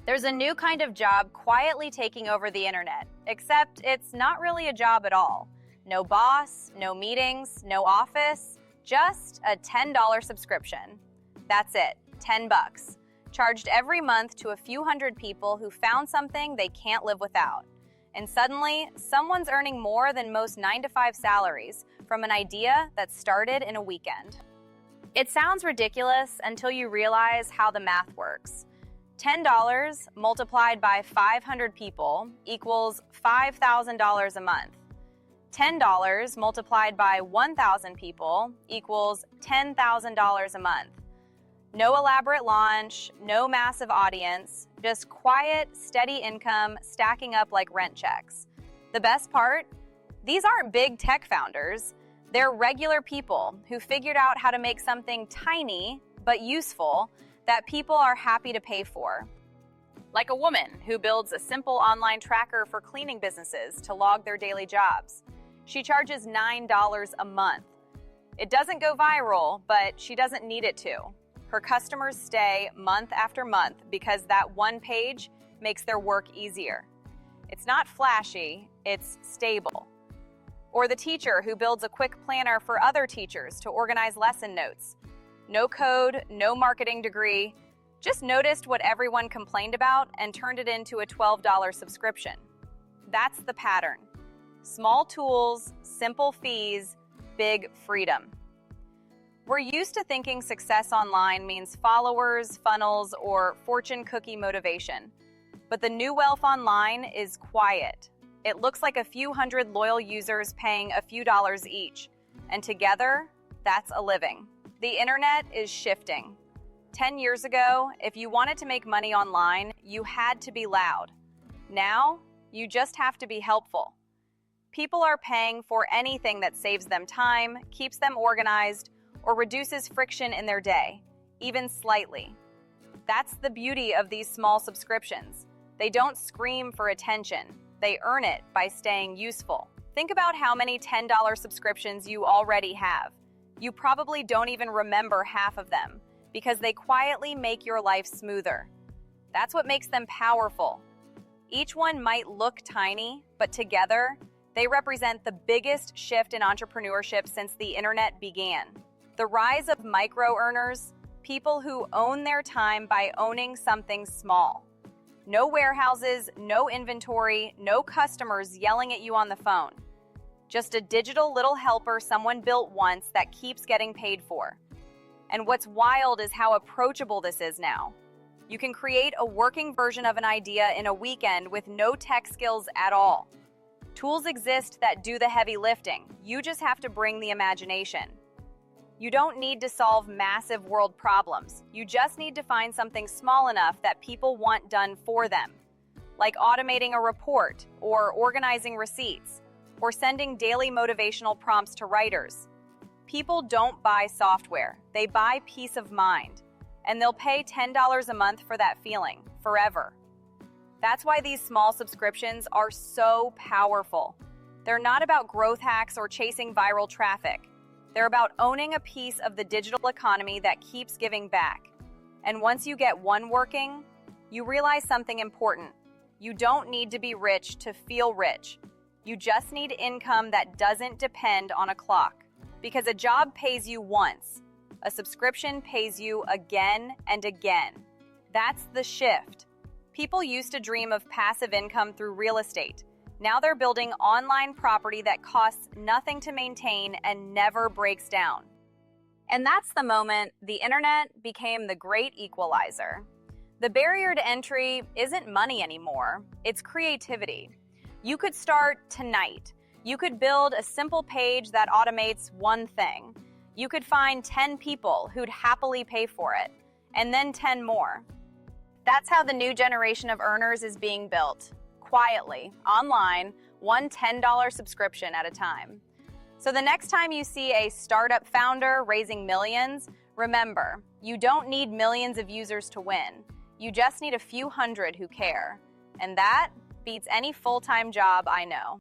There's a new kind of job quietly taking over the internet, except it's not really a job at all. No boss, no meetings, no office, just a $10 subscription. That's it, 10 bucks, charged every month to a few hundred people who found something they can't live without. And suddenly, someone's earning more than most 9-to-5 salaries from an idea that started in a weekend. It sounds ridiculous until you realize how the math works. $10 multiplied by 500 people equals $5,000 a month. $10 multiplied by 1,000 people equals $10,000 a month. No elaborate launch, no massive audience, just quiet, steady income stacking up like rent checks. The best part? These aren't big tech founders. They're regular people who figured out how to make something tiny but useful that people are happy to pay for. Like a woman who builds a simple online tracker for cleaning businesses to log their daily jobs. She charges $9 a month. It doesn't go viral, but she doesn't need it to. Her customers stay month after month because that one page makes their work easier. It's not flashy, it's stable. Or the teacher who builds a quick planner for other teachers to organize lesson notes. No code, no marketing degree, just noticed what everyone complained about and turned it into a $12 subscription. That's the pattern. Small tools, simple fees, big freedom. We're used to thinking success online means followers, funnels, or fortune cookie motivation. But the new wealth online is quiet. It looks like a few hundred loyal users paying a few dollars each. And together, that's a living. The internet is shifting. 10 years ago, if you wanted to make money online, you had to be loud. Now, you just have to be helpful. People are paying for anything that saves them time, keeps them organized, or reduces friction in their day, even slightly. That's the beauty of these small subscriptions. They don't scream for attention. They earn it by staying useful. Think about how many $10 subscriptions you already have. You probably don't even remember half of them because they quietly make your life smoother. That's what makes them powerful. Each one might look tiny, but together, they represent the biggest shift in entrepreneurship since the internet began. The rise of micro-earners, people who own their time by owning something small. No warehouses, no inventory, no customers yelling at you on the phone. Just a digital little helper someone built once that keeps getting paid for. And what's wild is how approachable this is now. You can create a working version of an idea in a weekend with no tech skills at all. Tools exist that do the heavy lifting. You just have to bring the imagination. You don't need to solve massive world problems. You just need to find something small enough that people want done for them, like automating a report or organizing receipts, or sending daily motivational prompts to writers. People don't buy software, they buy peace of mind, and they'll pay $10 a month for that feeling, forever. That's why these small subscriptions are so powerful. They're not about growth hacks or chasing viral traffic. They're about owning a piece of the digital economy that keeps giving back. And once you get one working, you realize something important. You don't need to be rich to feel rich. You just need income that doesn't depend on a clock. Because a job pays you once. A subscription pays you again and again. That's the shift. People used to dream of passive income through real estate. Now they're building online property that costs nothing to maintain and never breaks down. And that's the moment the internet became the great equalizer. The barrier to entry isn't money anymore, it's creativity. You could start tonight. You could build a simple page that automates one thing. You could find 10 people who'd happily pay for it, and then 10 more. That's how the new generation of earners is being built. Quietly, online, one $10 subscription at a time. So the next time you see a startup founder raising millions, remember, you don't need millions of users to win. You just need a few hundred who care. And that beats any full-time job I know.